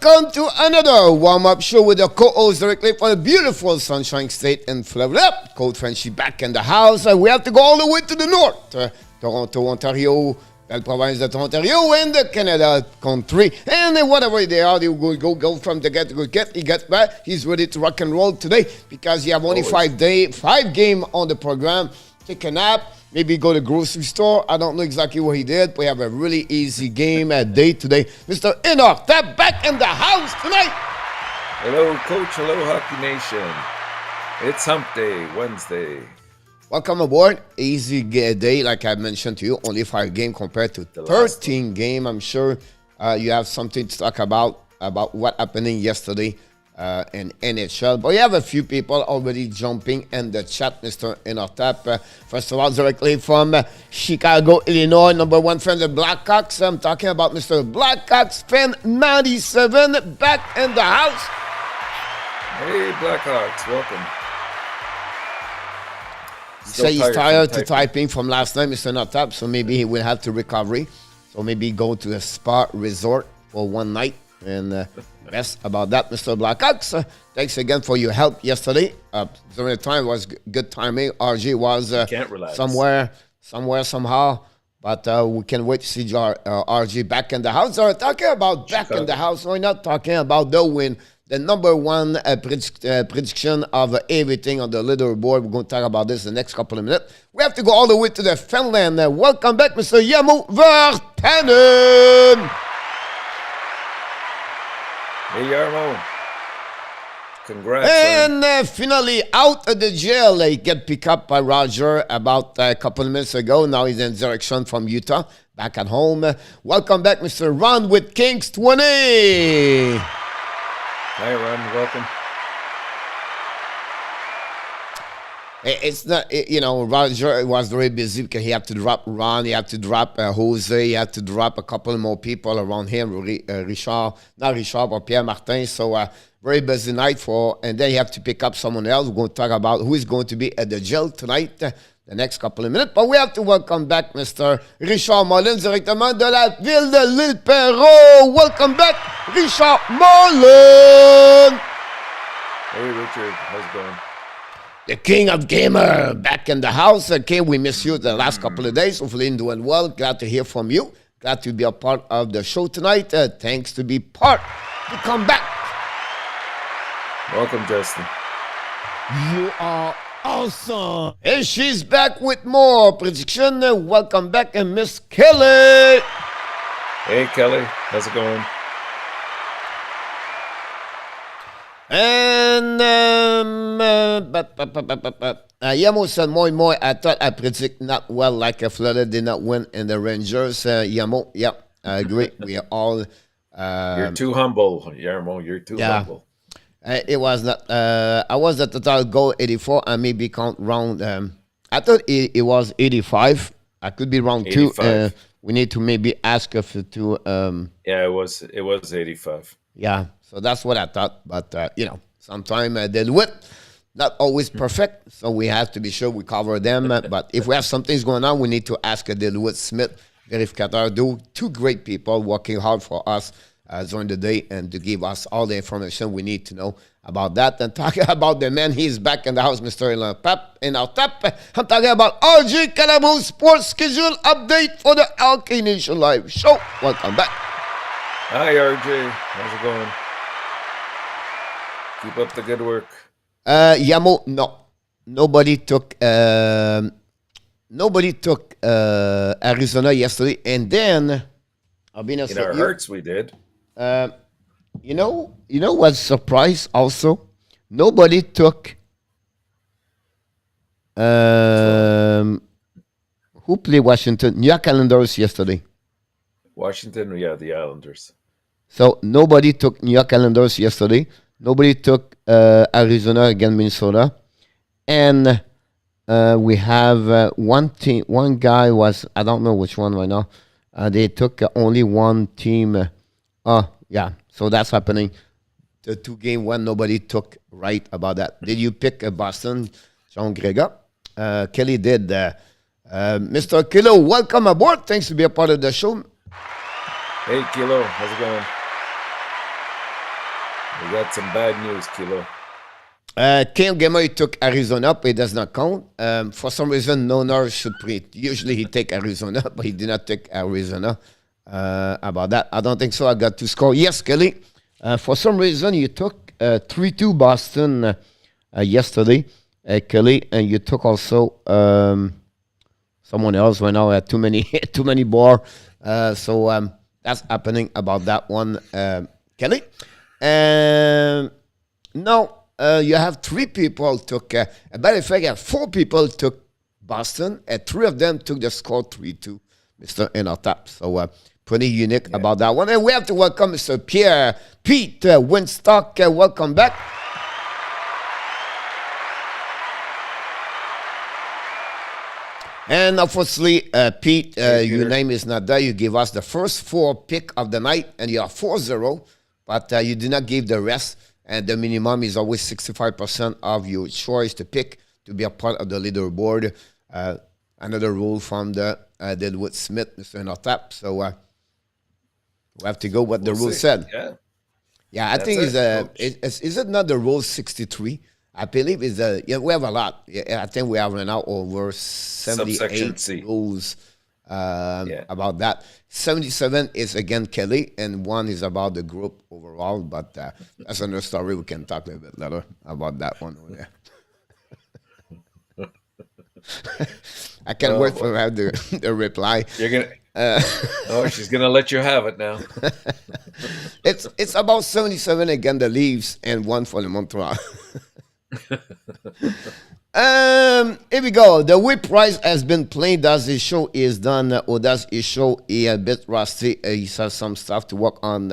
Welcome to another warm-up show with the co-host directly for the beautiful Sunshine State in Florida. Coach Frenchie back in the house. We have to go all the way to the north. Toronto, Ontario, la province de Ontario, and the Canada country. And whatever they are, they will go from the get. He gets back. He's ready to rock and roll today because you have only 5 game on the program. Take a nap. Maybe go to the grocery store. I don't know exactly what he did, but we have a really easy game day today. Mr. ENORTAP back in the house tonight. Hello, Coach. Hello, Hockey Nation. It's Hump Day, Wednesday. Welcome aboard. Easy day, like I mentioned to you. Only 5 games compared to 13 games. I'm sure you have something to talk about what happened yesterday in NHL. But we have a few people already jumping in the chat, Mr. ENORTAP. First of all, directly from Chicago, Illinois, number 1 fan of the Blackhawks. I'm talking about Mr. Blackhawks fan 97 back in the house. Hey, Blackhawks, welcome. Say he's tired to typing from last night, Mr. ENORTAP, so maybe he will have to recovery. So maybe go to a spa resort for one night. And best about that, Mr. Blackhawks. Thanks again for your help yesterday. During the time, it was good timing. RG was somewhere, somehow. But we can wait to see RG back in the house. So we're talking about back in the house. We're not talking about the win. The number 1 prediction of everything on the leaderboard. We're going to talk about this in the next couple of minutes. We have to go all the way to the Finland. Welcome back, Mr. Jarmo Virtanen. Hey, Jarmo. Congrats. And finally, out of the jail. He get picked up by Roger about a couple of minutes ago. Now he's in direction from Utah, back at home. Welcome back, Mr. Ron with Kings 20. Hi, Ron. Welcome. It's not, Roger was very busy because he had to drop Ron, he had to drop Jose, he had to drop a couple more people around him, but Pierre Martin. So, very busy night and then he had to pick up someone else. We're going to talk about who is going to be at the jail tonight, the next couple of minutes. But we have to welcome back Mr. Richard Mullins, directement de la ville de l'Île-Perrot. Welcome back, Richard Mullins. Hey, Richard. How's it going? The king of gamer back in the house. King, we miss you the last couple of days. Hopefully you're doing well. Glad to hear from you. Glad to be a part of the show tonight. Thanks to be part to come back. Welcome, Justin. You are awesome. And she's back with more prediction. Welcome back, Miss Kelly. Hey, Kelly. How's it going? And Yamo said more. I thought I predict not well, like Florida did not win in the Rangers. Yamo, yeah, I agree. We are all. You're too humble, Yarmo. You're too humble. It was not. I was at the total goal 84. I maybe count round. I thought it was 85. I could be wrong too. We need to maybe ask if to. Yeah, it was 85. Yeah. So that's what I thought. But, sometimes they do it. Not always perfect. So we have to be sure we cover them. But if we have something's going on, we need to ask Deloitte Smith, verificateur. 2 great people working hard for us during the day and to give us all the information we need to know about that. And talking about the man, he's back in the house, Mr. ENORTAP. I'm talking about RG Calaboose Sports Schedule Update for the Hockey Nation Live Show. Welcome back. Hi, RJ. How's it going? Keep up the good work. Yamo, no. Nobody took Arizona yesterday. And then I'll be honest in our hearts we did. You know what's surprise also? Nobody took who played Washington? New York Islanders yesterday. Washington, yeah, the Islanders. So nobody took New York Islanders yesterday. Nobody took Arizona against Minnesota. And we have one team. One guy was, I don't know which one right now. They took only one team. Yeah, so that's happening. The 2 game one, nobody took right about that. Did you pick Boston, Jean Gregor? Kelly did. Mr. Kilo, welcome aboard. Thanks to be a part of the show. Hey, Kilo. How's it going? We got some bad news, Kilo. King Gamer took Arizona, but it does not count. For some reason, Nonor should print. Usually he take Arizona, but he did not take Arizona. About that, I don't think so. I got to score. Yes, Kelly. For some reason, you took 3-2 Boston yesterday, Kelly, and you took also someone else right now. Too many bar. So that's happening about that one, Kelly. And no. You have 3 people took, matter of fact, 4 people took Boston, and 3 of them took the score 3-2, Mr. ENORTAP. So pretty unique about that one. And we have to welcome Mr. Pete Winstock. Welcome back. And unfortunately, Pete, your name is not there. You give us the first 4 pick of the night, and you are 4-0, but you did not give the rest. And the minimum is always 65% of your choice to pick to be a part of the leaderboard. Another rule from the Deadwood Smith, Mr. ENORTAP. So we have to go what the rule said. Yeah, I think is it not the rule 63? I believe is we have a lot. I think we have right now over 78 rules about that. 77 is again Kelly, and 1 is about the group overall. But that's another story. We can talk a little bit later about that one over there. I can't wait for her the reply. You're gonna. She's gonna let you have it now. It's about 77 again the Leafs and 1 for the Montreal. Here we go. The whip price has been played. Does his show is done, or does his show he a bit rusty? He has some stuff to work on.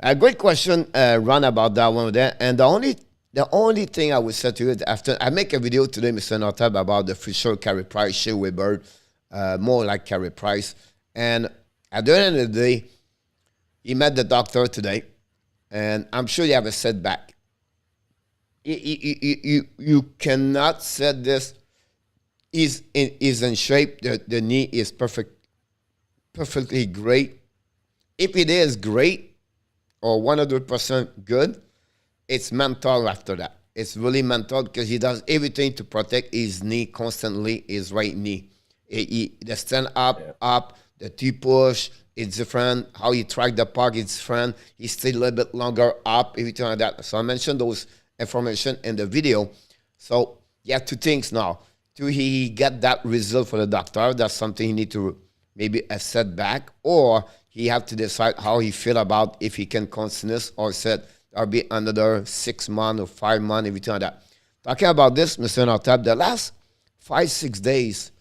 A great question, Ron, about that one there. And the only thing I would say to you is after I make a video today, Mr. ENORTAP, about the Fisher Carey Price, Shea Weber, more like Carey Price. And at the end of the day, he met the doctor today, and I'm sure you have a setback. You cannot say this is in shape. The knee is perfectly great. If it is great or 100% good, it's mental after that. It's really mental because he does everything to protect his knee constantly, his right knee. The stand up, the T-push, it's different. How he track the puck, it's different. He stayed a little bit longer up, everything like that. So I mentioned those information in the video. So you have 2 things now. 2, he get that result for the doctor. That's something he need to maybe a setback, or he have to decide how he feel about if he can continue or said there'll be another 6 months or 5 months, everything like that. Talking about this, Mr. ENORTAP, the last 5-6 days,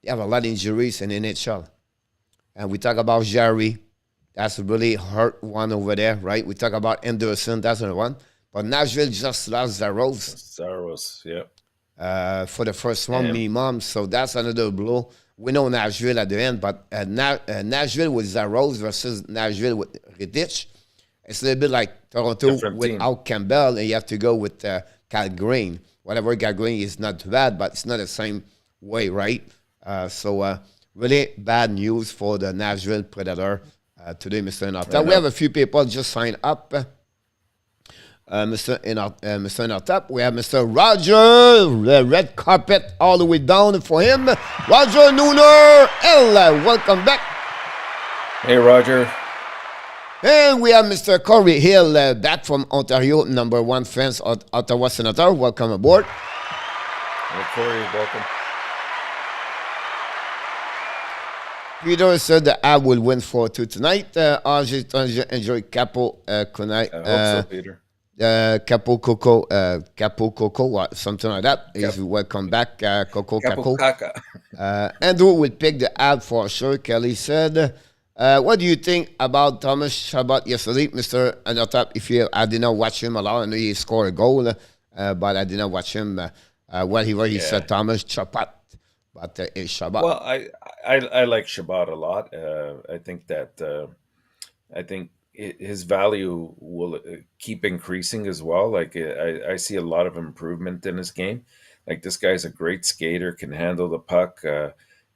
you have a lot of injuries in NHL. And we talk about Jerry. That's really hurt one over there, right? We talk about Anderson. That's another one. But Nashville just lost Zaros, yeah. For the first one, minimum. So that's another blow. We know Nashville at the end, but Nashville with Zaros versus Nashville with Rittich, it's a little bit like Toronto without Campbell, and you have to go with Calgary. Whatever Calgary is not too bad, but it's not the same way, right? So really bad news for the Nashville Predator today, Mr. ENORTAP. We have a few people just signed up. Mr. ENORTAP. We have Mr. Roger, the red carpet all the way down for him. Roger Nooner, welcome back. Hey, Roger. And we have Mr. Corey Hill, back from Ontario, #1 fans of Ottawa Senator. Welcome aboard. Hey, Corey, welcome. Peter said the AB will win 4-2 tonight. Enjoy Capo tonight. I hope so, Peter. Capo Coco, something like that. He's welcome back, Coco Capo. Andrew will pick the AB for sure, Kelly said. What do you think about Thomas Chabot yesterday, Mr. ENORTAP? I did not watch him a lot. I know he scored a goal, but I did not watch him. He said Thomas Chabot, but it's Chabot. Well, I like Chabot a lot. I think that his value will keep increasing as well. Like I see a lot of improvement in his game. Like this guy's a great skater, can handle the puck.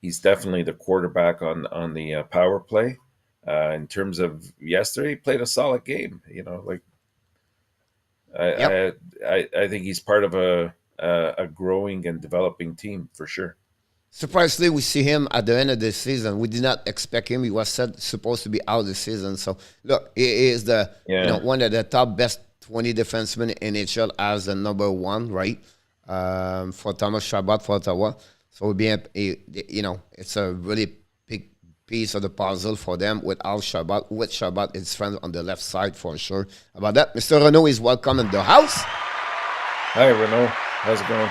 He's definitely the quarterback on the power play. In terms of yesterday, he played a solid game. You know, like Yep. I think he's part of a growing and developing team for sure. Surprisingly, we see him at the end of the season. We did not expect him. He was supposed to be out of the season. So look, he is the one of the top best 20 defensemen in NHL as the number one, right? For Thomas Chabot for Ottawa. So it'll be it's a really big piece of the puzzle for them without Chabot. With Chabot, his friend on the left side for sure. About that, Mr. Renault is welcome in the house. Hi, Renault. How's it going?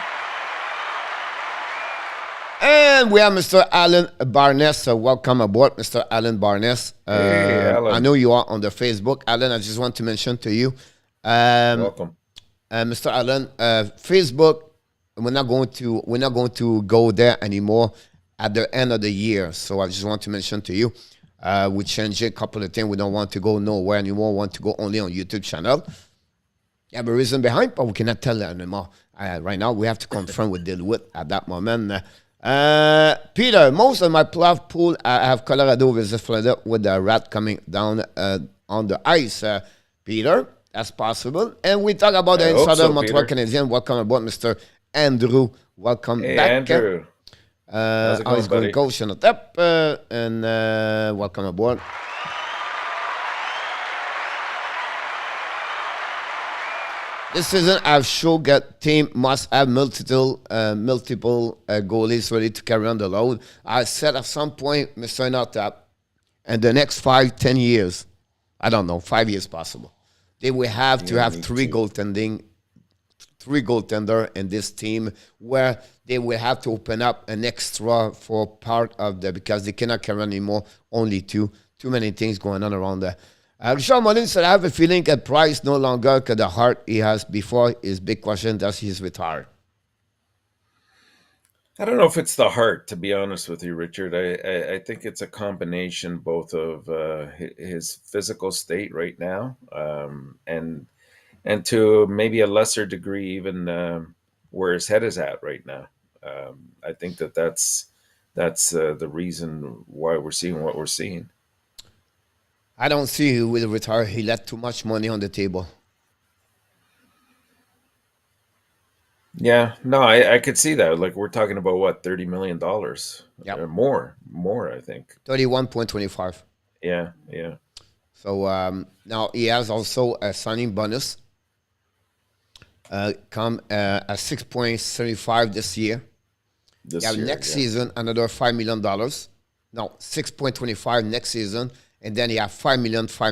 And we have Mr. Alan Barnes. Welcome aboard, Mr. Alan Barnes. Hey, Alan. I know you are on the Facebook. Alan, I just want to mention to you. Welcome. Mr. Alan, Facebook, we're not going to go there anymore at the end of the year. So I just want to mention to you, we changed a couple of things. We don't want to go nowhere anymore. We want to go only on YouTube channel. You have a reason behind, but we cannot tell that anymore. Right now, we have to confront with DeLuite at that moment. Peter, most of my playoff pool, I have Colorado versus Florida with the rat coming down on the ice. Peter, that's possible. And we talk about the insider Montreal Canadiens. Welcome aboard, Mr. Andrew. Welcome back. Andrew. How's it going, Coach ENORTAP? And welcome aboard. This season, I've sure got team must have multiple goalies ready to carry on the load. I said at some point, Mr. ENORTAP, in the next 5-10 years, I don't know, 5 years possible, they will have to have three goaltender in this team where they will have to open up an extra for part of because they cannot carry on anymore, only two. Too many things going on around there. Richard Molin said, I have a feeling that Price no longer got the heart he has before. His big question, does he's retired? I don't know if it's the heart, to be honest with you, Richard. I think it's a combination both of his physical state right now and to maybe a lesser degree even where his head is at right now. I think that's the reason why we're seeing what we're seeing. I don't see he will retire. He left too much money on the table. Yeah, no, I could see that. Like we're talking about what, $30 million? Yeah, or more. I think 31.25. Yeah. So now he has also a signing bonus. Come at 6.75 this year. Next season another $5 million. No, 6.25 next season. And then you have $5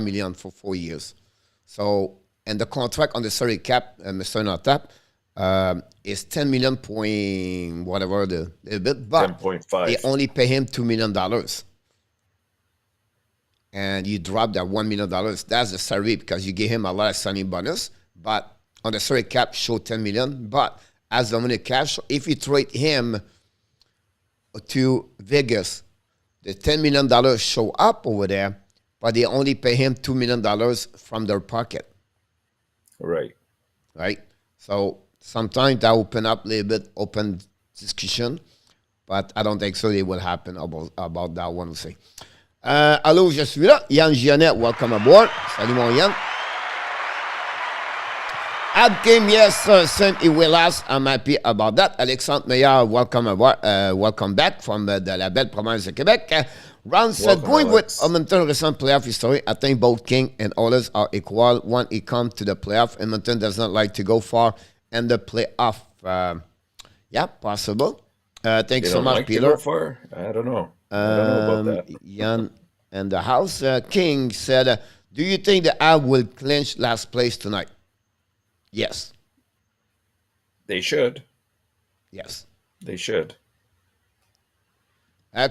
million for 4 years. So, and the contract on the salary cap, Mr. ENORTAP, is $10 million point whatever the little bit, but 10.5. they only pay him $2 million. And you drop that $1 million. That's the salary because you give him a lot of signing bonus. But on the salary cap, show $10 million. But as the money cash, if you trade him to Vegas, the $10 million show up over there, but they only pay him $2 million from their pocket. Right. So sometimes that open up a little bit open discussion, but I don't think so it will happen about that one. We'll allô, je suis là. Yann Gionnet, welcome aboard. Salut mon Yann. Ad game, yes, same it will last. I'm happy about that. Alexandre Meilleur, welcome aboard. Welcome back from the La Belle Province de Québec. Ron said, going with Edmonton recent playoff history, I think both King and Oilers are equal. When it comes to the playoff, Edmonton does not like to go far in the playoff. Yeah, possible. Thanks so much, Peter. I don't know. I don't know about that. Jan and the house. King said, do you think the Avs will clinch last place tonight? Yes. They should. Yes. They should.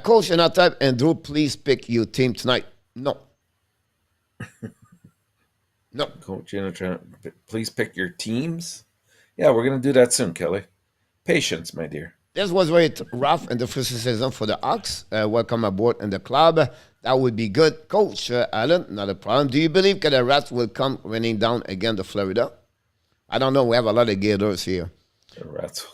Coach ENORTAP and Drew, please pick your team tonight. No. No. Coach ENORTAP, please pick your teams. Yeah, we're going to do that soon, Kelly. Patience, my dear. This was very rough in the first season for the Hawks. Welcome aboard in the club. That would be good. Coach Allen, not a problem. Do you believe that the Rats will come raining down again to Florida? I don't know. We have a lot of gators here. The Rats.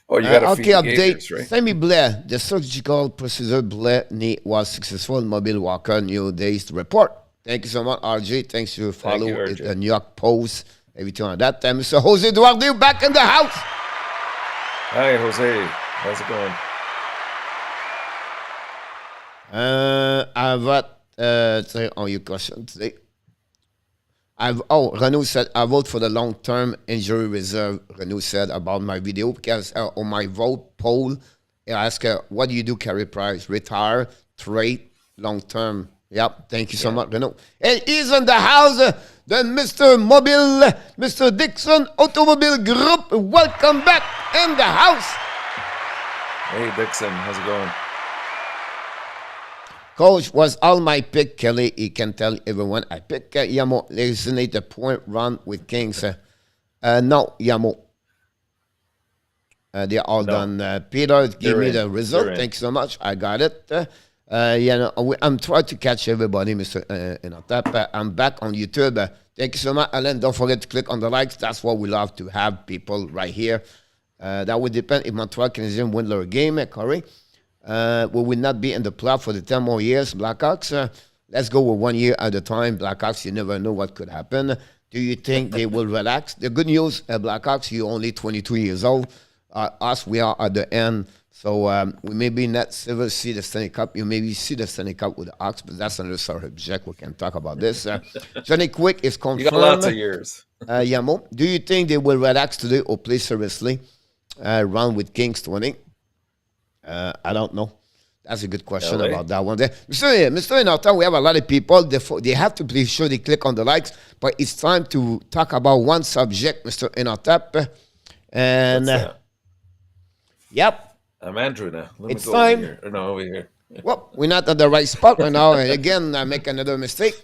Oh, you got to feed okay, the update. gators, right? Semi Blair, the surgical procedure Blair was successful. Mobile Walker, New Days report. Thank you so much, RJ. Thanks for follow the New York Post. Everything on that. Mr. Jose Duarte back in the house. Hi, Jose. How's it going? I've got on your question today. Renaud said, I vote for the long-term injury reserve, Renaud said about my video, because on my vote poll, I asked, what do you do, Carey Price? Retire, trade, long-term. Yep, thank you so much, Renaud. And he's in the house, then Mr. Mobile, Mr. Dixon Automobile Group. Welcome back in the house. Hey, Dixon, how's it going? Coach, was all my pick, Kelly. He can tell everyone. I pick Yamo. Resonate the point run with Kings. No, Yamo. They're all done. Peter, give me the result. Thanks so much. I got it. I'm trying to catch everybody, Mr. ENORTAP. I'm back on YouTube. Thank you so much, Alan. Don't forget to click on the likes. That's what we love to have people right here. That would depend if Montreal Canadiens win their game, Corey. We will not be in the playoff for the 10 more years. Blackhawks, let's go with 1 year at a time. Blackhawks, you never know what could happen. Do you think they will relax? The good news, Blackhawks, you're only 22 years old. Us, we are at the end. So we maybe not ever see the Stanley Cup. You maybe see the Stanley Cup with the Hawks, but that's another subject. We can talk about this. Johnny Quick is confirmed. You got lots of years. Yamo, do you think they will relax today or play seriously? Run with Kings 20? I don't know. That's a good question about that one there. Mr. ENORTAP, we have a lot of people. They have to be sure they click on the likes. But it's time to talk about one subject, Mr. ENORTAP. And, yep. I'm Andrew now. It's time. Over here. No, over here. Well, we're not at the right spot right now. And again, I make another mistake.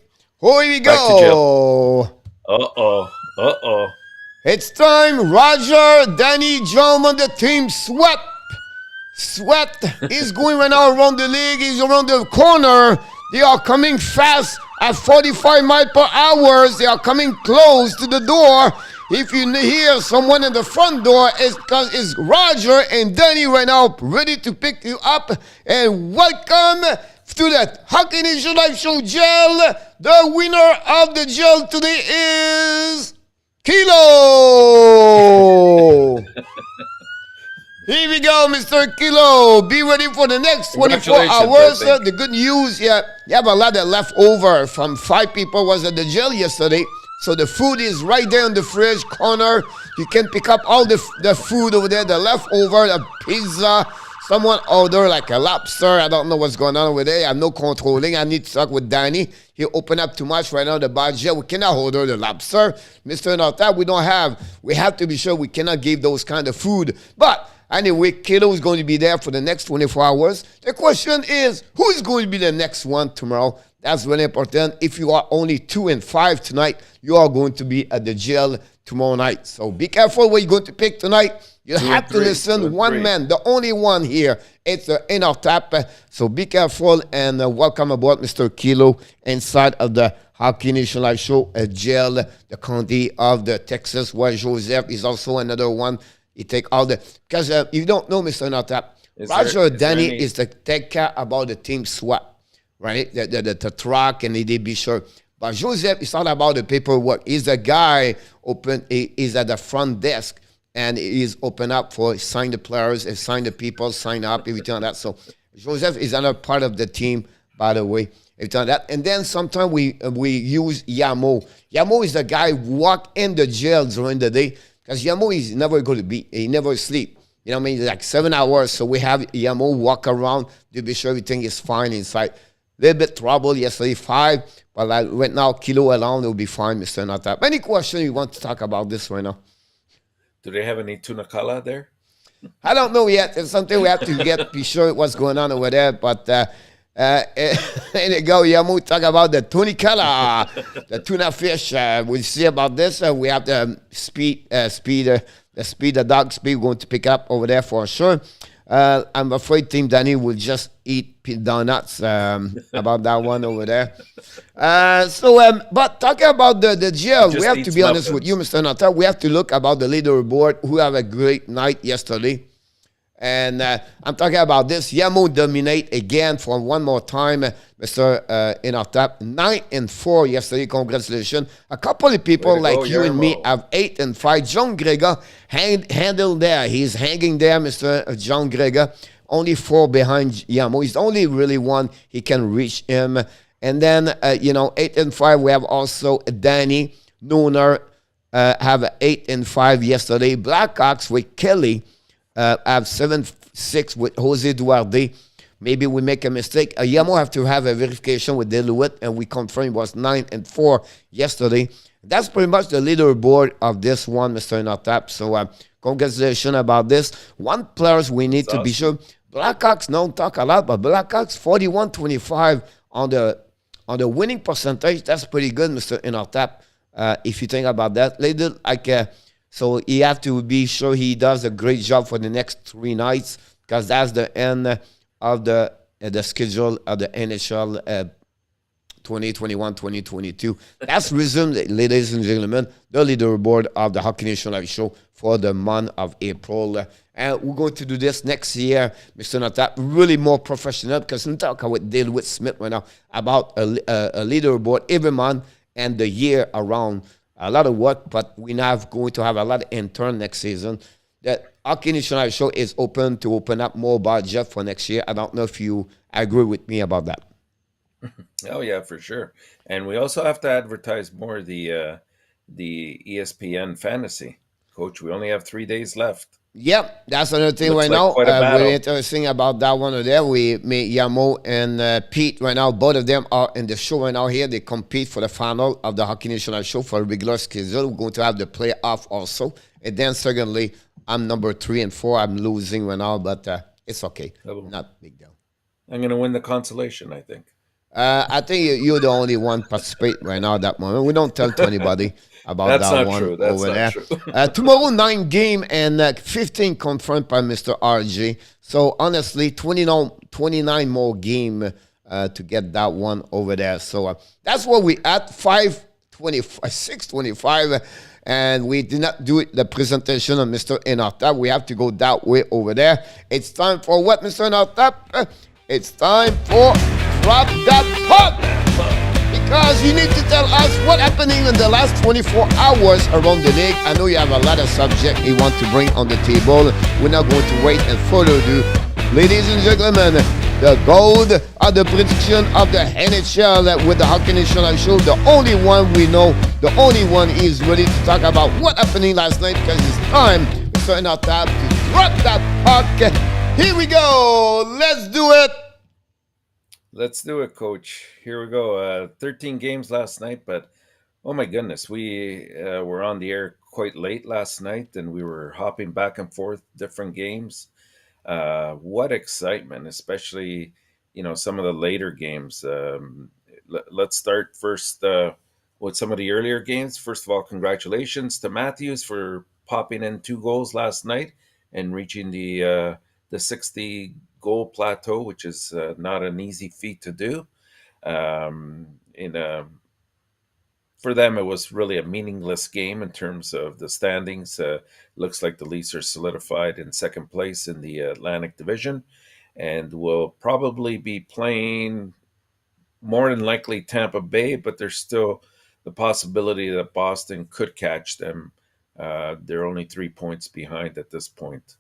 Here we go. Uh-oh. It's time. Roger, Danny, John on the team sweat. Sweat is going right now around the league. He's around the corner. They are coming fast at 45 miles per hour. They are coming close to the door. If you hear someone in the front door, it's because it's Roger and Danny right now ready to pick you up. And welcome to the Hockey Nation Live Show Gel. The winner of the gel today is Kilo. Here we go, Mr. Kilo. Be ready for the next 24 hours. The good news, you have a lot of leftover from 5 people was at the jail yesterday. So the food is right there in the fridge corner. You can pick up all the food over there, the leftover, the pizza. Someone ordered like a lobster. I don't know what's going on over there. I have no controlling. I need to talk with Danny. He opened up too much right now, the budget. We cannot order the lobster. Mr. ENORTAP, we have to be sure we cannot give those kind of food. But anyway, Kilo is going to be there for the next 24 hours. The question is, who is going to be the next one tomorrow? That's really important. If you are only 2 and 5 tonight, you are going to be at the jail tomorrow night. So be careful what you're going to pick tonight. You have to listen. One man, the only one here. It's the ENORTAP. So be careful and welcome aboard Mr. Kilo inside of the Hockey Nation Live Show jail, the county of the Texas, where Joseph is also another one. He take all the, because you don't know, Mr. ENORTAP, Roger Danny is to take care about the team swap, right? The truck, and they be sure. But Joseph is all about the paperwork. He's the guy he's at the front desk, and he's open up for sign the players, and sign the people, sign up, everything like that. So Joseph is another part of the team, by the way. Everything like that. And then sometimes we use Yamo. Yamo is the guy who walk in the jail during the day. Because Yamo is never going to be, he never sleep. You know what I mean? Like 7 hours. So we have Yamo walk around to be sure everything is fine inside. Little bit trouble yesterday, 5. But like right now, Kilo alone will be fine, Mr. ENORTAP. Any question you want to talk about this right now? Do they have any tuna kala there? I don't know yet. It's something we have to be sure what's going on over there. But there you go, Yamo talk about the tunicala, the tuna fish. We'll see about this. We have the the dog speed we're going to pick up over there for sure. I'm afraid Team Danny will just eat donuts about that one over there. But talking about the jail, we have to be honest with you, Mr. ENORTAP. We have to look about the leaderboard who have a great night yesterday. And I'm talking about this. Yamo dominate again for one more time, Mr. ENORTAP. 9-4 yesterday. Congratulations. A couple of people like you and me have 8-5. John Gregor handled there. He's hanging there, Mr. John Gregor. Only 4 behind Yamo. He's the only really one he can reach him. And then, 8-5, we have also Danny Nooner have 8-5 yesterday. Blackhawks with Kelly have 7-6 with Jose Duarte. Maybe we make a mistake. Yamo have to have a verification with Deloitte, and we confirm it was 9-4 yesterday. That's pretty much the leaderboard of this one, Mr. ENORTAP. So congratulations about this. One players we need to be sure. Blackhawks don't talk a lot, but Blackhawks 41-25 on the winning percentage. That's pretty good, Mr. ENORTAP. If you think about that, so he have to be sure he does a great job for the next 3 nights, because that's the end of the schedule of the NHL 2021-2022. That's resumed, ladies and gentlemen, the leaderboard of the Hockey Nation Live Show for the month of April. And we're going to do this next year, Mr. ENORTAP, really more professional, because we talk with Deloitte Smith right now about a leaderboard every month and the year around. A lot of work, but we're not going to have a lot of intern next season. The Hockey Nation Live Show is open to open up more budget for next year. I don't know if you agree with me about that. Oh yeah, for sure. And we also have to advertise more the ESPN fantasy, Coach. We only have 3 days left. Yep, that's another thing right now. Very interesting about that one there. We made Yamo and Pete right now. Both of them are in the show right now here. They compete for the final of the Hockey Nation Live Show for a regular schedule. We're going to have the playoff also. And then secondly, I'm number 3 and 4. I'm losing right now, but it's okay. Not big deal. I'm going to win the consolation, I think. I think you're the only one participate right now at that moment. We don't tell to anybody about that one over there. Tomorrow, 9 game and 15 confirmed by Mr. RJ. So honestly, 29 more game to get that one over there. So that's what we at 6:25. And we did not do it, the presentation of Mr. ENORTAP. We have to go that way over there. It's time for what, Mr. ENORTAP? It's time for Drop That Puck! Because you need to tell us what's happening in the last 24 hours around the league. I know you have a lot of subjects you want to bring on the table. We're not going to wait and further ado. Ladies and gentlemen, the gold of the prediction of the NHL with the Hockey Nation Live Show. The only one we know, the only one is ready to talk about what happened last night, because it's time, Mr. ENORTAP, to drop that puck. Here we go. Let's do it. Let's do it, Coach. Here we go. 13 games last night, but oh my goodness, we were on the air quite late last night, and we were hopping back and forth different games. What excitement, especially, some of the later games. Let's start first with some of the earlier games. First of all, congratulations to Matthews for popping in 2 goals last night and reaching the 60 goal plateau, which is not an easy feat to do. For them, it was really a meaningless game in terms of the standings. Looks like the Leafs are solidified in second place in the Atlantic Division, and will probably be playing more than likely Tampa Bay, but there's still the possibility that Boston could catch them. They're only 3 points behind at this point.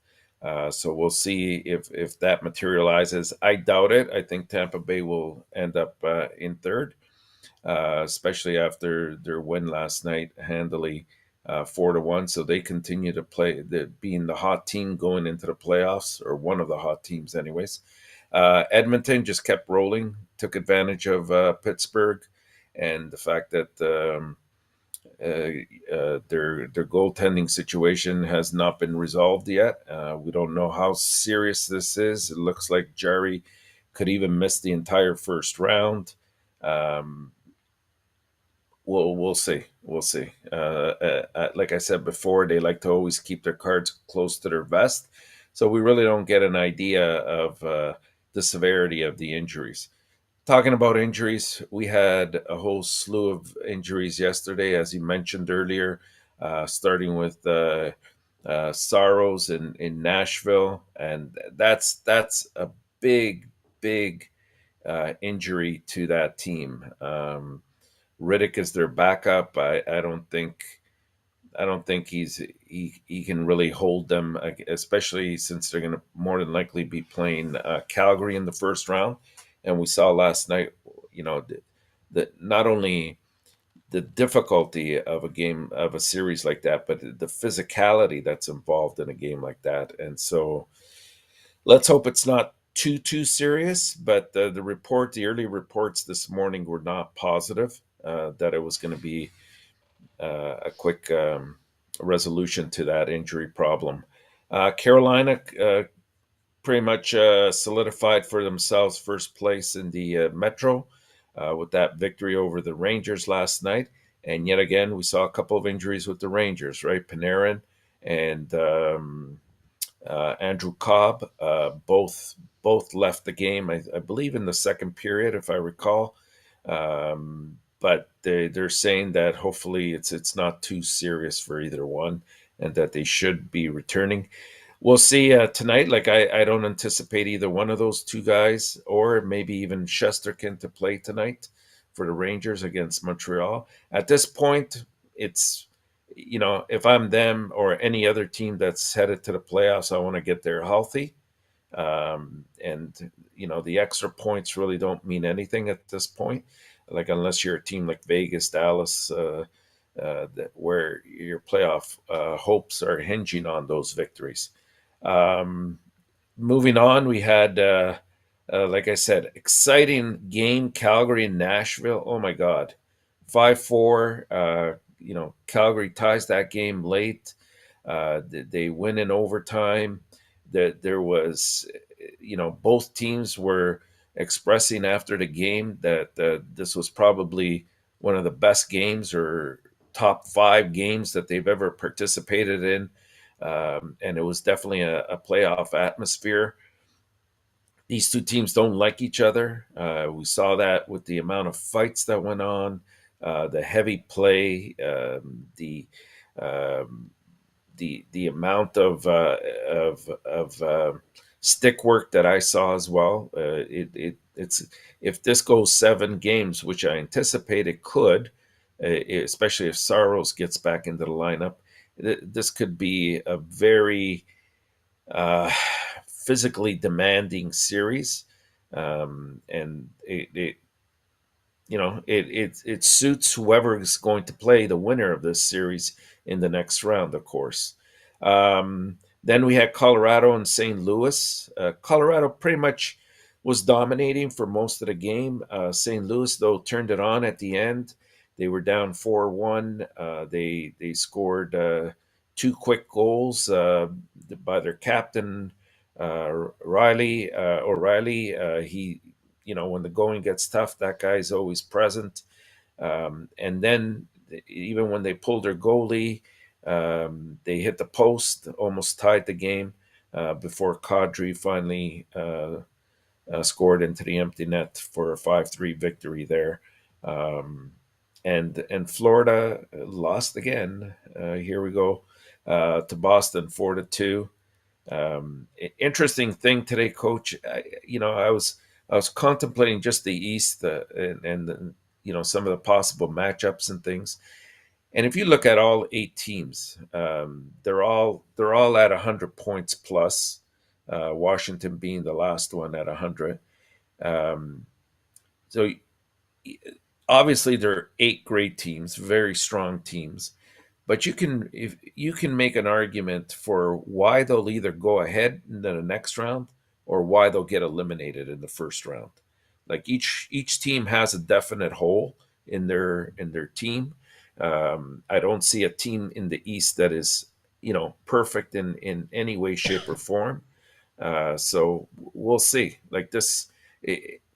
So we'll see if that materializes. I doubt it. I think Tampa Bay will end up in third, especially after their win last night handily, 4-1. So they continue to play, being the hot team going into the playoffs, or one of the hot teams anyways. Edmonton just kept rolling, took advantage of Pittsburgh and the fact that their goaltending situation has not been resolved yet. We don't know how serious this is. It looks like Jarry could even miss the entire first round. We'll see. We'll see. Like I said before, they like to always keep their cards close to their vest, so we really don't get an idea of the severity of the injuries. Talking about injuries, we had a whole slew of injuries yesterday, as you mentioned earlier, starting with Saros in Nashville, and that's a big injury to that team. Riddick is their backup. I don't think he can really hold them, especially since they're going to more than likely be playing Calgary in the first round. And we saw last night, you know, that not only the difficulty of a game of a series like that, but the physicality that's involved in a game like that. And so let's hope it's not too serious. But the early reports this morning were not positive that it was going to be a quick resolution to that injury problem. Carolina pretty much solidified for themselves first place in the Metro with that victory over the Rangers last night. And yet again, we saw a couple of injuries with the Rangers, right? Panarin and Andrew Cobb both left the game, I believe, in the second period, if I recall. But they're saying that hopefully it's not too serious for either one, and that they should be returning. We'll see tonight. Like I don't anticipate either one of those two guys, or maybe even Shesterkin, to play tonight for the Rangers against Montreal. At this point, it's, you know, if I'm them or any other team that's headed to the playoffs, I want to get there healthy. And you know, the extra points really don't mean anything at this point, like unless you're a team like Vegas, Dallas, where your playoff hopes are hinging on those victories. Moving on, we had, like I said, exciting game, Calgary and Nashville. Oh my God, 5-4. You know, Calgary ties that game late. They win in overtime. There was, you know, both teams were expressing after the game that this was probably one of the best games or top 5 games that they've ever participated in. And it was definitely a playoff atmosphere. These two teams don't like each other. We saw that with the amount of fights that went on, the heavy play, the amount of stick work that I saw as well. It's if this goes 7 games, which I anticipate it could, especially if Saros gets back into the lineup, this could be a very physically demanding series, and it you know, it suits whoever is going to play the winner of this series in the next round, of course. Then we had Colorado and St. Louis. Colorado pretty much was dominating for most of the game. St. Louis, though, turned it on at the end. They were down 4-1. They scored 2 quick goals by their captain, O'Reilly. He, you know, when the going gets tough, that guy's always present. And then even when they pulled their goalie, they hit the post, almost tied the game before Kadri finally scored into the empty net for a 5-3 victory there. And Florida lost again. Here we go to Boston 4-2. Interesting thing today, Coach. I was contemplating just the East and you know, some of the possible matchups and things. And if you look at all 8 teams, they're all at 100 points plus. Washington being the last one at 100. So obviously there are 8 great teams, very strong teams. But if you can make an argument for why they'll either go ahead in the next round or why they'll get eliminated in the first round. Like each team has a definite hole in their team. I don't see a team in the East that is, you know, perfect in any way, shape, or form. So we'll see. Like this,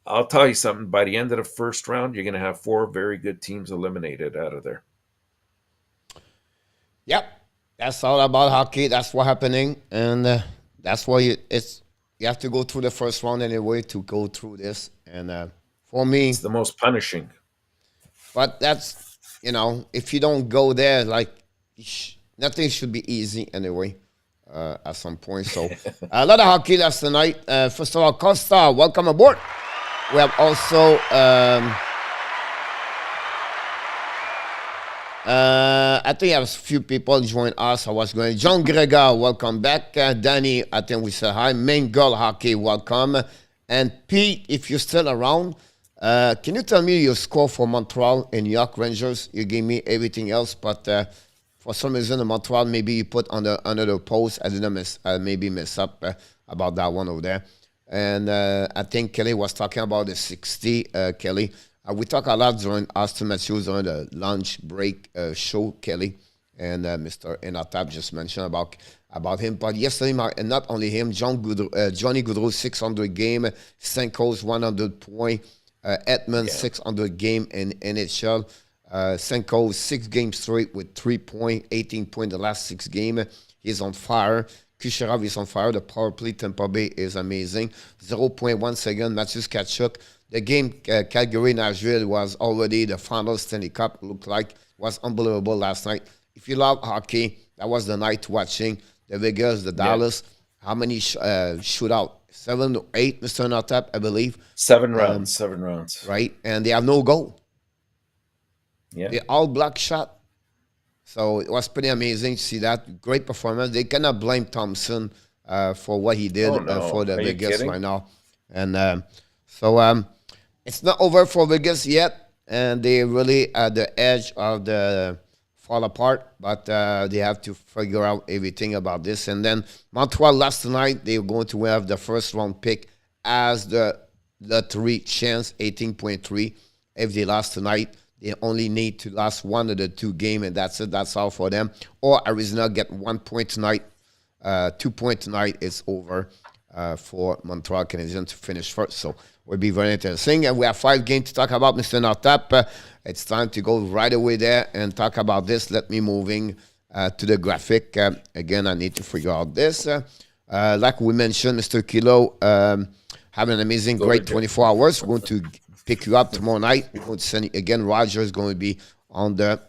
I'll tell you something. By the end of the first round, you're going to have 4 very good teams eliminated out of there. Yep, that's all about hockey. That's what's happening, and that's why you have to go through the first round anyway to go through this. And for me, it's the most punishing. But that's, you know, if you don't go there, like nothing should be easy anyway. At some point, so a lot of hockey last night. First of all, Costa, welcome aboard. We have also I think a few people join us. I was going. John Gregor, welcome back. Danny, I think we said hi. Main Girl Hockey, welcome. And Pete, if you're still around, can you tell me your score for Montreal and New York Rangers? You gave me everything else, but for some reason in Montreal, maybe you put on the post. I didn't maybe mess up about that one over there. And I think Kelly was talking about the 60, Kelly. We talk a lot during Austin Matthews during the lunch break show, Kelly, and Mr. ENORTAP just mentioned about him. But yesterday, and not only him, Johnny Gaudreau, 600 game, Senko's 100 point, Edmund 600 game in NHL. Senko 6 games straight with 3 point, 18 point the last 6 games. He's on fire. Kucherov is on fire. The power play Tampa Bay is amazing. 0.1 second. Matthews Tkachuk. The game Calgary-Nashville was already the final Stanley Cup. Looked like was unbelievable last night. If you love hockey, that was the night watching the Vegas, the Dallas. How many shootout? 7 or 8, Mr. ENORTAP, I believe. 7 rounds. 7 rounds. Right, and they have no goal. Yeah, they all block shot. So it was pretty amazing to see that. Great performance. They cannot blame Thompson for what he did for the Vegas right now. And so it's not over for Vegas yet. And they really at the edge of the fall apart. But they have to figure out everything about this. And then Montreal last night, they were going to have the first round pick as the lottery chance, 18.3. If they lost tonight, they only need to lose one of the 2 games, and that's it. That's all for them. Or Arizona get 1 point tonight, 2 points tonight. It's over for Montreal Canadiens to finish first. So it will be very interesting. And we have 5 games to talk about, Mr. ENORTAP. It's time to go right away there and talk about this. Let me moving to the graphic. Again, I need to figure out this. Like we mentioned, Mr. Kilo, have an amazing, great 24 hours. We're going to pick you up tomorrow night. We're going to send you again. Roger is going to be on the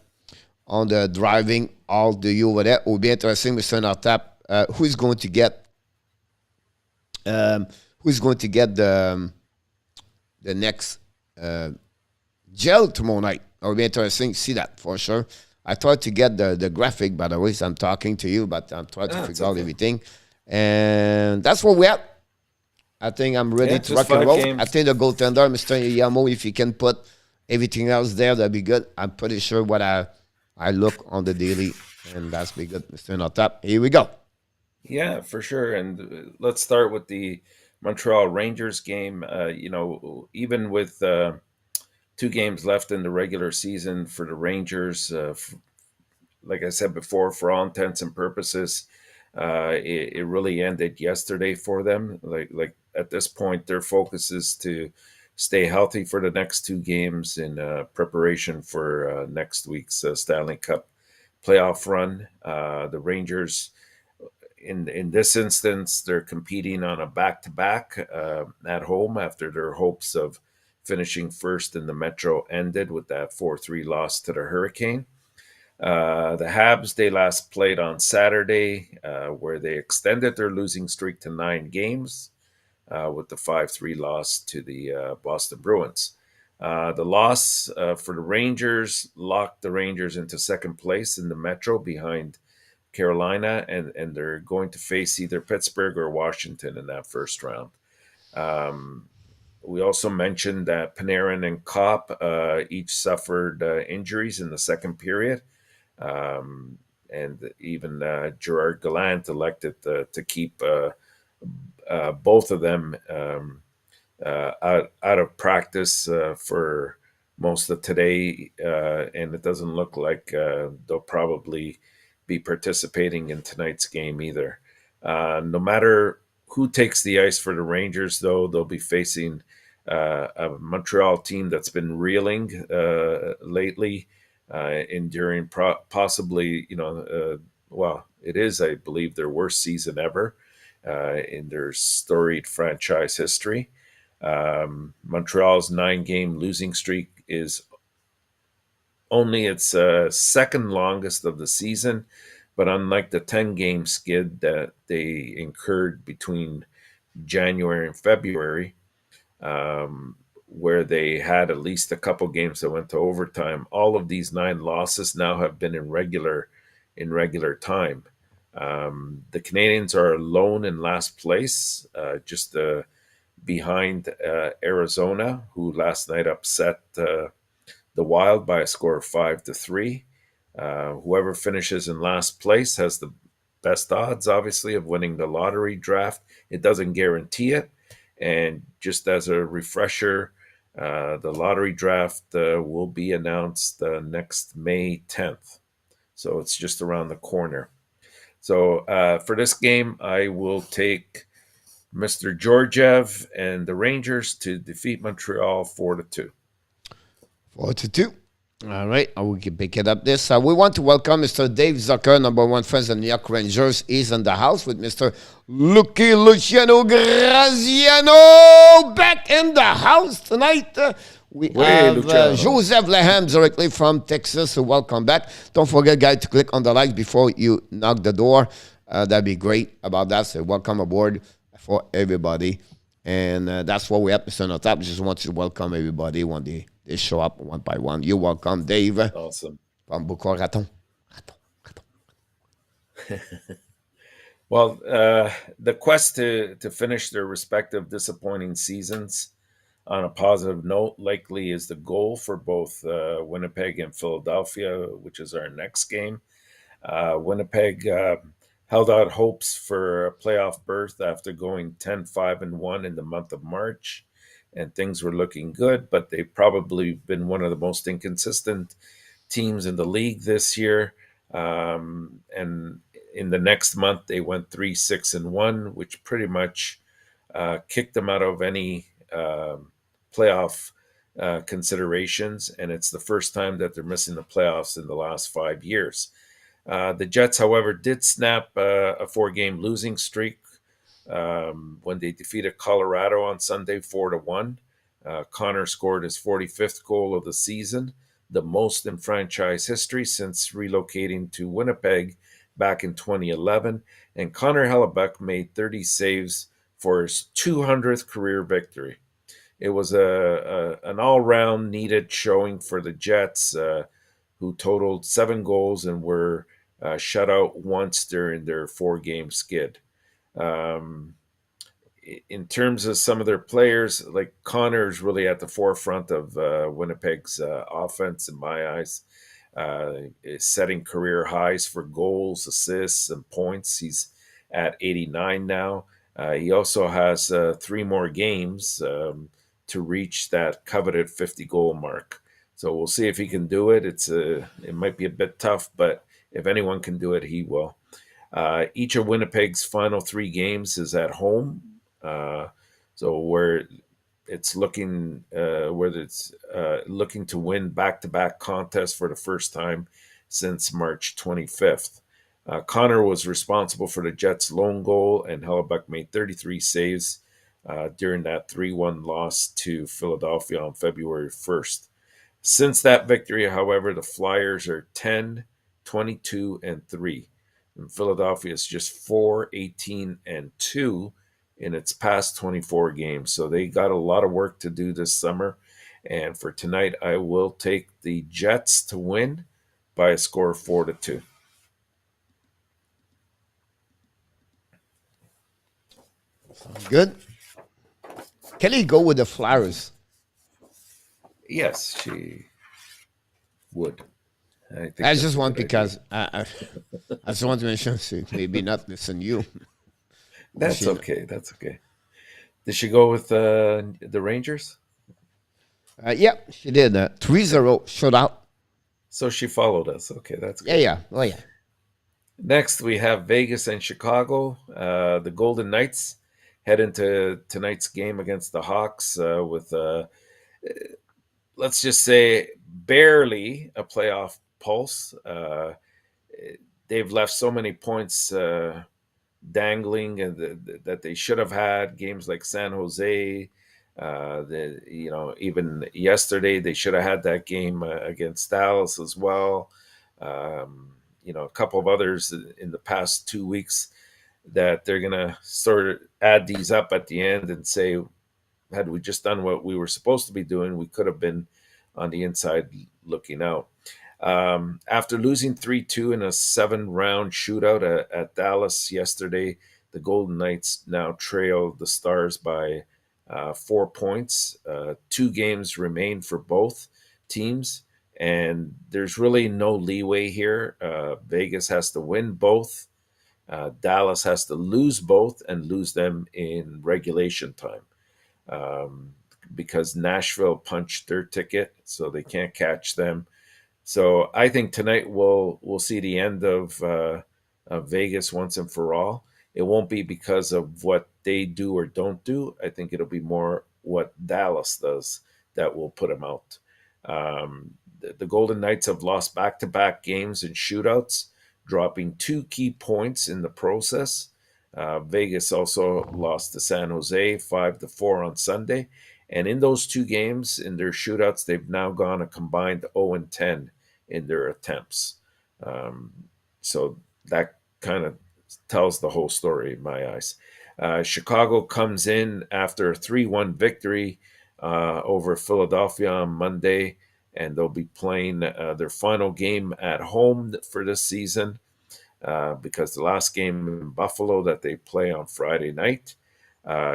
driving all the you over there. It will be interesting, Mr. ENORTAP. Who's going to get the next gel tomorrow night? It will be interesting. See that for sure. I tried to get the graphic, by the way. So I'm talking to you, but I'm trying to figure out everything, and that's where we're at. I think I'm ready to rock and roll. Games. I think the goaltender, Mr. Yamo, if he can put everything else there, that'd be good. I'm pretty sure what I look on the daily, and that's be good, Mr. ENORTAP. Here we go. Yeah, for sure. And let's start with the Montreal Rangers game. Even with 2 games left in the regular season for the Rangers, like I said before, for all intents and purposes, it really ended yesterday for them. Like at this point, their focus is to stay healthy for the next 2 games in preparation for next week's Stanley Cup playoff run. The Rangers, in this instance, they're competing on a back-to-back at home after their hopes of finishing first in the Metro ended with that 4-3 loss to the Hurricane. The Habs, they last played on Saturday, where they extended their losing streak to 9 games with the 5-3 loss to the Boston Bruins. The loss for the Rangers locked the Rangers into second place in the Metro behind Carolina, and they're going to face either Pittsburgh or Washington in that first round. We also mentioned that Panarin and Kopp each suffered injuries in the second period. And even Gerard Gallant elected to keep both of them out of practice for most of today, and it doesn't look like they'll probably be participating in tonight's game either. No matter who takes the ice for the Rangers, though, they'll be facing a Montreal team that's been reeling lately. Enduring possibly, it is, I believe, their worst season ever in their storied franchise history. Montreal's 9-game losing streak is only its second longest of the season, But unlike the 10-game skid that they incurred between January and February, where they had at least a couple games that went to overtime, all of these 9 losses now have been in regular time. The Canadians are alone in last place, just behind Arizona, who last night upset the Wild by a score of 5-3. Whoever finishes in last place has the best odds, obviously, of winning the lottery draft. It doesn't guarantee it. And just as a refresher, the lottery draft will be announced next May 10th. So it's just around the corner. So for this game, I will take Mr. Georgiev and the Rangers to defeat Montreal 4-2. 4-2. All right, we can pick it up this. We want to welcome Mr. Dave Zucker, number 1 friends of the New York Rangers. He's in the house with Mr. Luciano Graziano back in the house tonight. We have Joseph LANHAM directly from Texas. So welcome back. Don't forget, guys, to click on the like before you knock the door. That'd be great about that. So welcome aboard for everybody. And that's what we have, Mr. ENORTAP. Just want to welcome everybody when they show up one by one. You're welcome, Dave. Awesome. From Boucor Raton. Well, the quest to finish their respective disappointing seasons on a positive note likely is the goal for both Winnipeg and Philadelphia, which is our next game. Winnipeg held out hopes for a playoff berth after going 10-5-1 in the month of March, and things were looking good, but they've probably been one of the most inconsistent teams in the league this year. And in the next month, they went 3-6-1, which pretty much kicked them out of any playoff considerations, and it's the first time that they're missing the playoffs in the last 5 years. The Jets, however, did snap a 4-game losing streak when they defeated Colorado on Sunday 4-1. Connor scored his 45th goal of the season, the most in franchise history since relocating to Winnipeg back in 2011. And Connor Hellebuyck made 30 saves for his 200th career victory. It was an all-round needed showing for the Jets, who totaled 7 goals and were shut out once during their 4-game skid. In terms of some of their players, like Connor is really at the forefront of Winnipeg's offense, in my eyes, is setting career highs for goals, assists, and points. He's at 89 now. He also has 3 more games to reach that coveted 50-goal mark. So we'll see if he can do it. It might be a bit tough, but if anyone can do it, he will. Each of Winnipeg's final 3 games is at home. So where it's looking to win back-to-back contests for the first time since March 25th. Connor was responsible for the Jets' lone goal, and Hellebuyck made 33 saves during that 3-1 loss to Philadelphia on February 1st. Since that victory, however, the Flyers are 10, 22, and 3. And Philadelphia is just 4, 18, and 2 in its past 24 games. So they got a lot of work to do this summer. And for tonight, I will take the Jets to win by a score of 4-2. Good. Kelly go with the Flyers? Yes, she would. I just want because I just want to mention maybe not listen to you. That's okay. That's okay. Did she go with the Rangers? Yeah, she did. 3-0 shutout. So she followed us. Okay, that's good. Yeah. Oh, yeah. Next, we have Vegas and Chicago. The Golden Knights head into tonight's game against the Hawks with, let's just say, barely a playoff pulse. They've left so many points dangling and that they should have had. Games like San Jose, even yesterday they should have had that game against Dallas as well. a couple of others in the past 2 weeks that they're going to sort of add these up at the end and say, had we just done what we were supposed to be doing, we could have been on the inside looking out. After losing 3-2 in a 7-round shootout at Dallas yesterday, the Golden Knights now trail the Stars by 4 points. 2 games remain for both teams, and there's really no leeway here. Vegas has to win both. Dallas has to lose both and lose them in regulation time, because Nashville punched their ticket, so they can't catch them. So I think tonight we'll see the end of Vegas once and for all. It won't be because of what they do or don't do. I think it'll be more what Dallas does that will put them out. The Golden Knights have lost back-to-back games in shootouts, dropping 2 key points in the process. Vegas also lost to San Jose 5-4 on Sunday. And in those 2 games, in their shootouts, they've now gone a combined 0-10 in their attempts. So that kind of tells the whole story in my eyes. Chicago comes in after a 3-1 victory over Philadelphia on Monday, and they'll be playing their final game at home for this season, because the last game in Buffalo that they play on Friday night.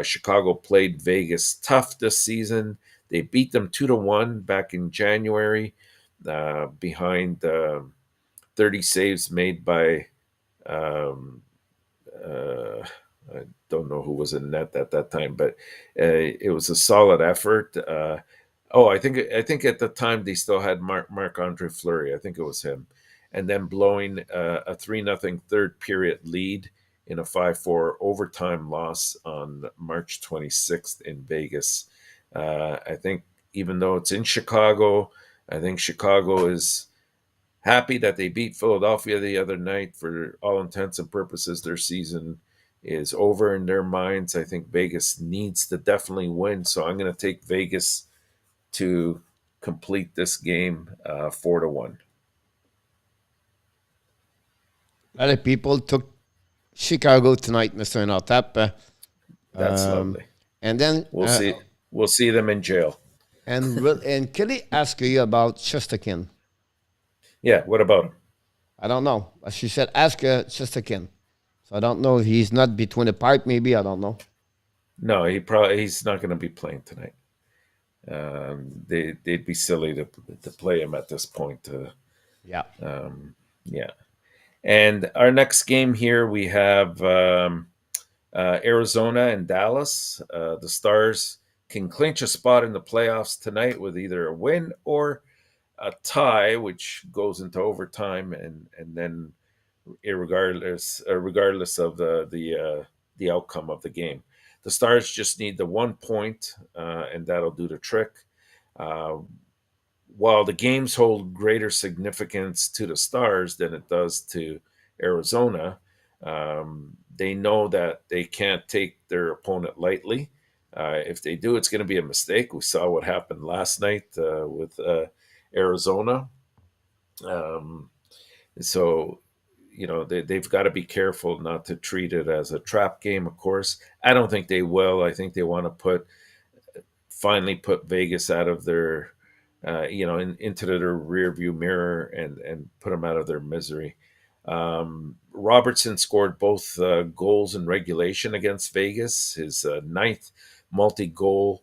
Chicago played Vegas tough this season. They beat them 2-1 back in January, behind 30 saves made by I don't know who was in net at that time, but it was a solid effort. I think at the time they still had Marc-Andre Fleury. I think it was him. And then blowing a 3-0 third period lead in a 5-4 overtime loss on March 26th in Vegas. I think even though it's in Chicago, I think Chicago is happy that they beat Philadelphia the other night. For all intents and purposes, their season is over in their minds. I think Vegas needs to definitely win. So I'm going to take Vegas to complete this game 4-1. A lot of people took Chicago tonight, Mr. ENORTAP. That's lovely. And then we'll see them in jail. And Kelly asked you about Shesterkin. Yeah, what about him? I don't know. She said ask Shesterkin. So I don't know if he's not between the pipe. Maybe, I don't know. No, he's not going to be playing tonight. They'd be silly to play him at this point. Yeah. Yeah. And our next game here, we have Arizona and Dallas. The Stars can clinch a spot in the playoffs tonight with either a win or a tie, which goes into overtime, and then regardless of the outcome of the game. The Stars just need the 1 point, and that'll do the trick. While the games hold greater significance to the Stars than it does to Arizona, they know that they can't take their opponent lightly. If they do, it's going to be a mistake. We saw what happened last night with Arizona. So, they've got to be careful not to treat it as a trap game, of course. I don't think they will. I think they want to finally put Vegas out of their into their rear view mirror and put them out of their misery. Robertson scored both goals in regulation against Vegas, his ninth multi-goal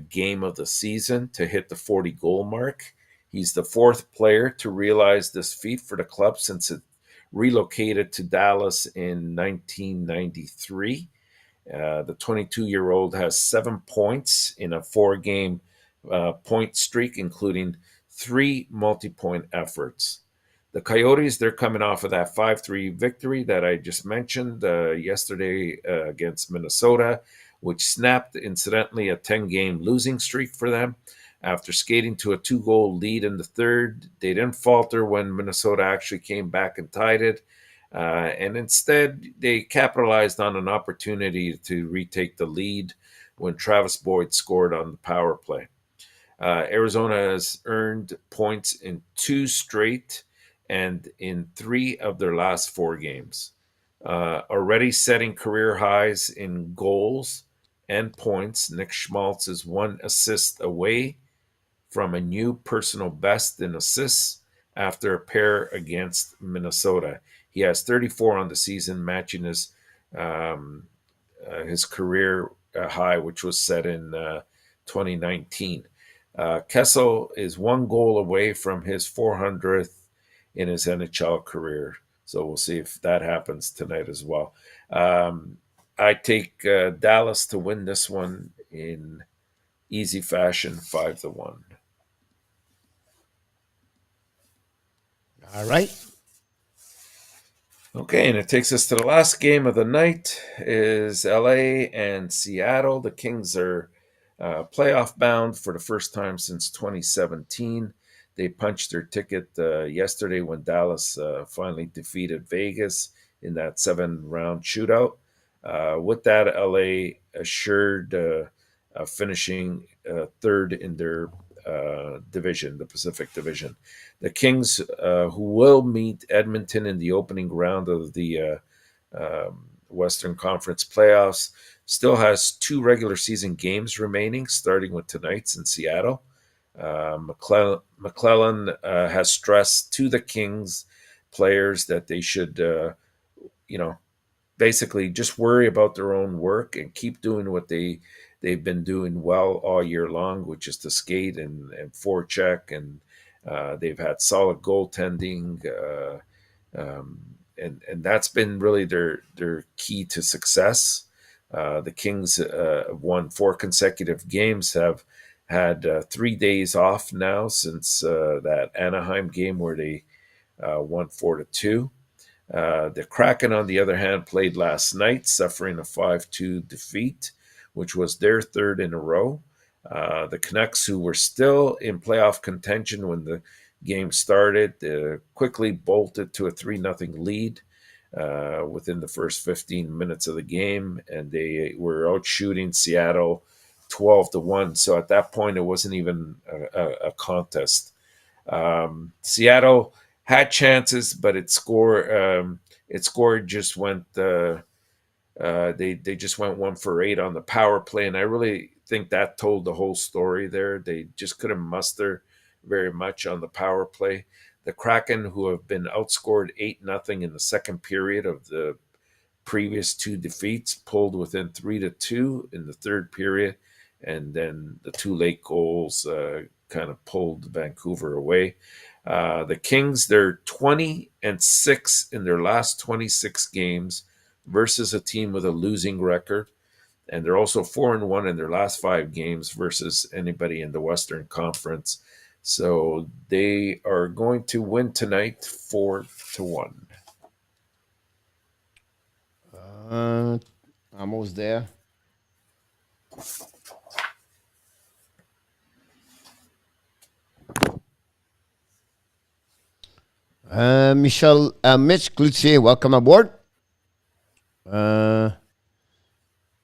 game of the season to hit the 40-goal mark. He's the 4th player to realize this feat for the club since it relocated to Dallas in 1993. The 22-year-old has 7 points in a 4-game point streak, including 3 multi-point efforts. The Coyotes, they're coming off of that 5-3 victory that I just mentioned yesterday against Minnesota, which snapped, incidentally, a 10-game losing streak for them. After skating to a 2-goal lead in the third, they didn't falter when Minnesota actually came back and tied it. And instead, they capitalized on an opportunity to retake the lead when Travis Boyd scored on the power play. Arizona has earned points in 2 straight and in 3 of their last 4 games. Already setting career highs in goals and points, Nick Schmaltz is 1 assist away from a new personal best in assists after a pair against Minnesota. He has 34 on the season, matching his career high, which was set in 2019. Kessel is 1 goal away from his 400th in his NHL career. So we'll see if that happens tonight as well. I take Dallas to win this one in easy fashion, 5-1. All right. Okay, and it takes us to the last game of the night is LA and Seattle. The Kings are playoff bound for the first time since 2017. They punched their ticket yesterday when Dallas finally defeated Vegas in that 7-round shootout. With that, LA assured finishing third in their division, the Pacific Division. The Kings, who will meet Edmonton in the opening round of the Western Conference playoffs, still has 2 regular season games remaining, starting with tonight's in Seattle. McClellan has stressed to the Kings players that they should, basically just worry about their own work and keep doing what they've been doing well all year long, which is to skate and forecheck, and they've had solid goaltending, and that's been really their key to success. The Kings won 4 consecutive games, have had 3 days off now since that Anaheim game where they won 4-2. The Kraken, on the other hand, played last night, suffering a 5-2 defeat, which was their 3rd in a row. The Canucks, who were still in playoff contention when the game started, quickly bolted to a 3-0 lead within the first 15 minutes of the game, and they were out shooting Seattle 12-1. So at that point, it wasn't even a contest. Seattle had chances, but its score just went. They just went 1 for 8 on the power play, and I really think that told the whole story there. They just couldn't muster very much on the power play. The Kraken, who have been outscored 8-0 in the second period of the previous 2 defeats, pulled within 3-2 in the third period, and then the 2 late goals kind of pulled Vancouver away. The Kings, they're 20-6 in their last 26 games versus a team with a losing record. And they're also 4-1 in their last 5 games versus anybody in the Western Conference. So they are going to win tonight 4-1. Almost there. Michel, Mitch Cloutier, welcome aboard.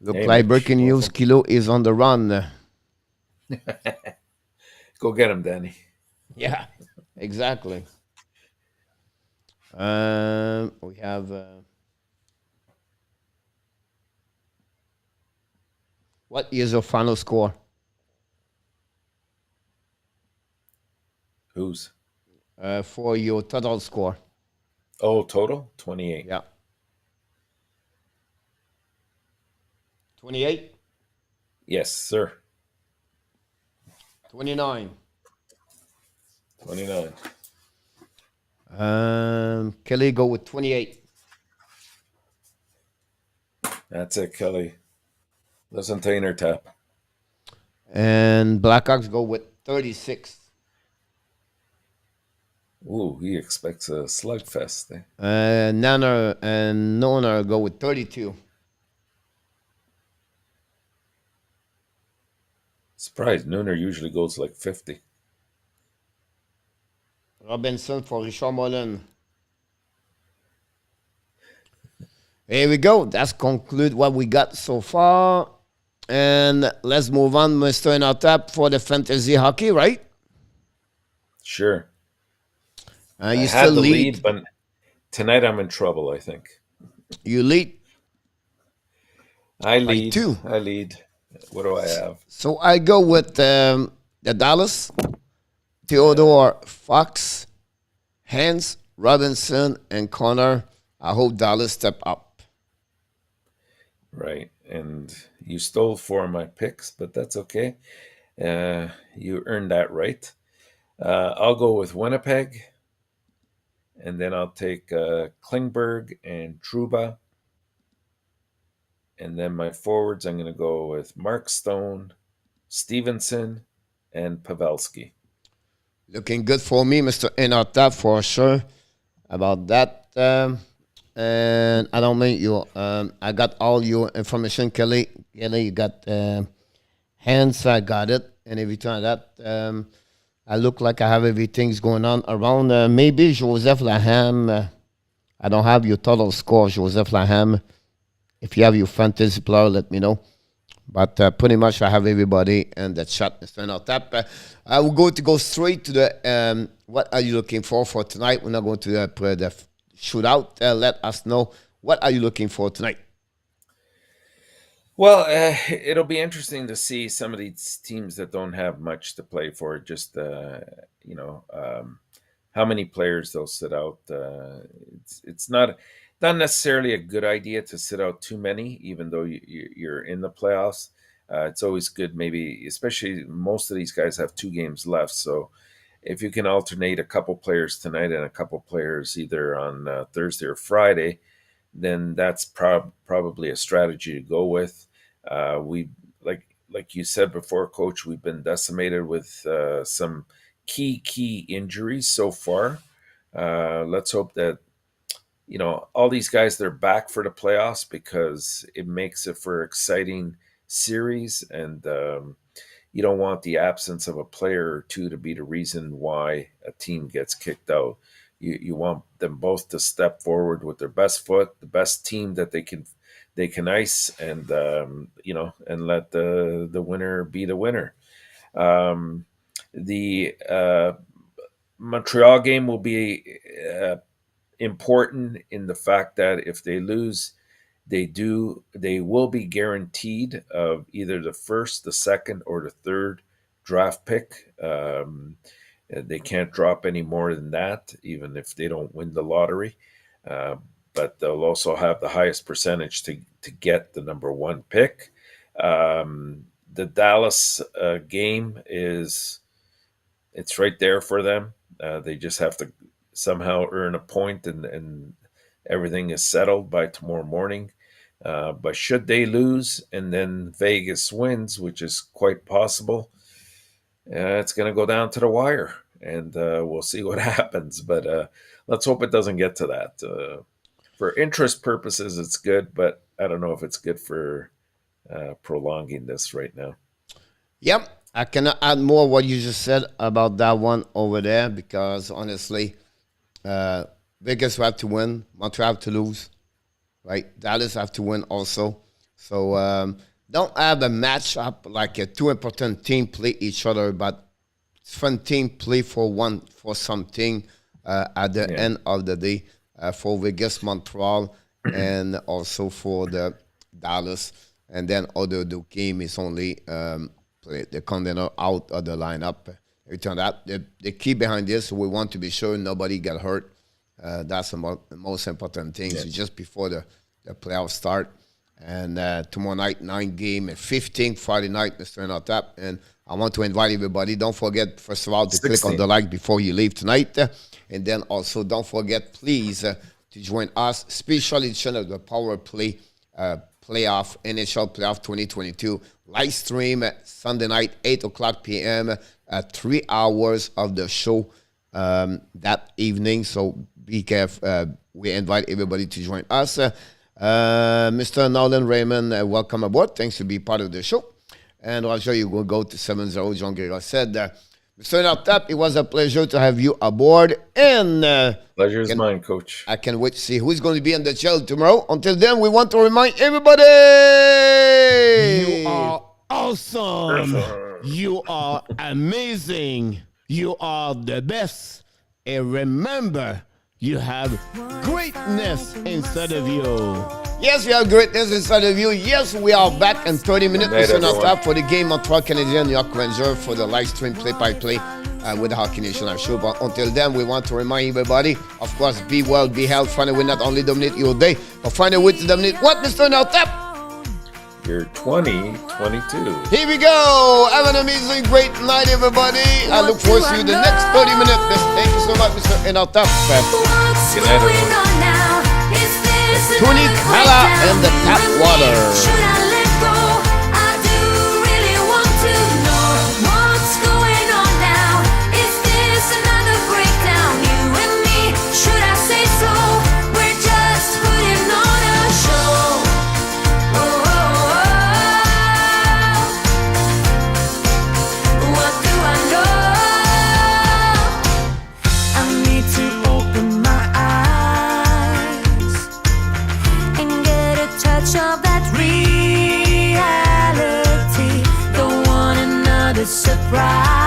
Look Hey, like Mitch, breaking news. welcome. Kilo is on the run. Go get him, Danny. Yeah, exactly. We have what is your final score? Who's? For your total score? Oh, total? 28. Yeah. 28? Yes, sir. 29. 29. Kelly, go with 28. That's it, Kelly. Listen to ENORTAP. And Blackhawks go with 36. Ooh, he expects a slugfest. Eh? Nana and Nona go with 32. Surprised. Nooner usually goes like 50. Robinson for Richard Mullen. Here we go. That's conclude what we got so far. And let's move on, Mr. ENORTAP, for the fantasy hockey, right? Sure. I You still had the lead. lead, but tonight I'm in trouble, I think. You lead I by lead. 2. I lead. What do I have? So I go with the Dallas, Yeah, Theodore Fox, Hans, Robinson, and Connor. I hope Dallas step up. right. And you stole 4 of my picks, but that's okay. You earned that right. I'll go with Winnipeg, and then I'll take Klingberg and Truba. And then my forwards, I'm going to go with Mark Stone, Stevenson, and Pavelski. Looking good for me, Mr. ENORTAP, for sure about that. And I don't mean you. I got all your information, Kelly. Kelly, you got hands. I got it, and every time that I look like I have everything's going on around. Maybe Joseph Laham. I don't have your total score, Joseph Laham. If you have your fantasy player, let me know. But pretty much I have everybody in the chat, Mr. ENORTAP. I will go straight to the what are you looking for tonight? We're not going to the shootout. Let us know what are you looking for tonight. Well, it'll be interesting to see some of these teams that don't have much to play for. Just how many players they'll sit out. It's not necessarily a good idea to sit out too many, even though you're in the playoffs. It's always good, maybe, especially most of these guys have 2 games left. So if you can alternate a couple players tonight and a couple players either on Thursday or Friday, then that's probably a strategy to go with. We like you said before, Coach, we've been decimated with some key injuries so far. Let's hope that all these guys, they're back for the playoffs, because it makes it for exciting series, and you don't want the absence of a player or two to be the reason why a team gets kicked out. You want them both to step forward with their best foot, the best team that they can ice, and and let the winner be the winner. The Montreal game will be important in the fact that if they lose, they will be guaranteed of either the first, the second, or the third draft pick. They can't drop any more than that, even if they don't win the lottery. But they'll also have the highest percentage to get the number 1 pick. The Dallas game it's right there for them. They just have to somehow earn a point, and everything is settled by tomorrow morning. But should they lose and then Vegas wins, which is quite possible, it's going to go down to the wire, and we'll see what happens. But let's hope it doesn't get to that. For interest purposes, it's good, but I don't know if it's good for prolonging this right now. Yep. I cannot add more what you just said about that one over there, because honestly, Vegas will have to win, Montreal have to lose, right? Dallas have to win also. So don't have a matchup like a 2 important team play each other, but it's fun team play for something at the end of the day for Vegas, Montreal, and also for the Dallas. And then other the game is only the container out of the lineup. Return that the key behind this, we want to be sure nobody get hurt. That's the most important thing. So just before the playoffs start, and tomorrow night 9 game at 15 Friday night, Mr. ENORTAP. And I want to invite everybody. Don't forget, first of all, to 16. Click on the like before you leave tonight, and then also don't forget, please, to join us special edition of the Power Play playoff, NHL playoff 2022 live stream Sunday night 8:00 p.m. 3 hours of the show that evening. So be careful. We invite everybody to join us. Mr. Nolan Raymond, welcome aboard. Thanks to be part of the show. And Roger, you will go to 7-0. John Guerra said, Mr. ENORTAP, it was a pleasure to have you aboard. And pleasure is mine, Coach. I can't wait to see who's going to be in the jail tomorrow. Until then, we want to remind everybody, you are awesome. You are amazing. You are the best. And remember, you have greatness inside of you. Yes, you have greatness inside of you. Yes, we are back in 30 minutes. Mr. Notap for the game Montreal Canadiens, New York Rangers for the live stream play-by-play with the Hockey Nation Live Show. But until then, we want to remind everybody, of course, be well, be healthy. Find a way not only dominate your day, but find a way to dominate what, Mr. Notap? You're 2022. Here we go. Have an amazing, great night, everybody. I look forward to you the next 30 minutes. Thank you so much, Mr. ENORTAP. Good night, everyone. Tony Kala and the Tap Water. Should I let go? I do really want to know what's going on now. Is this another breakdown? You and me, should I say so? We're just putting on a show. What do I know? I need to open my eyes and get a touch of that reality. Don't want another surprise.